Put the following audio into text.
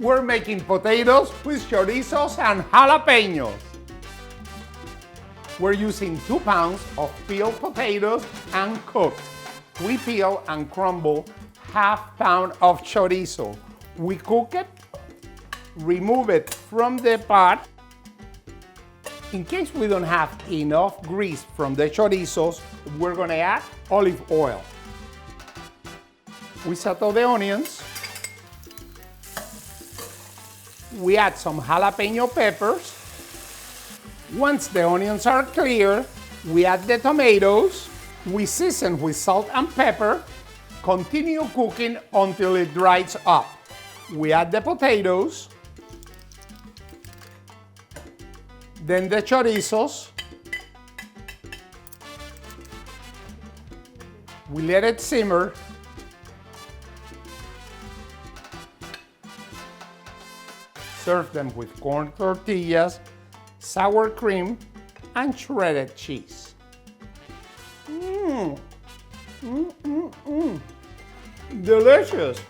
We're making potatoes with chorizos and jalapeños. We're using 2 pounds of peeled potatoes and cooked. We peel and crumble ½ pound of chorizo. We cook it, remove it from the pot. In case we don't have enough grease from the chorizos, we're gonna add olive oil. We saute the onions. We add some jalapeno peppers. Once the onions are clear, we add the tomatoes. We season with salt and pepper. Continue cooking until it dries up. We add the potatoes, then the chorizos. We let it simmer. Serve them with corn tortillas, sour cream, and shredded cheese. Delicious!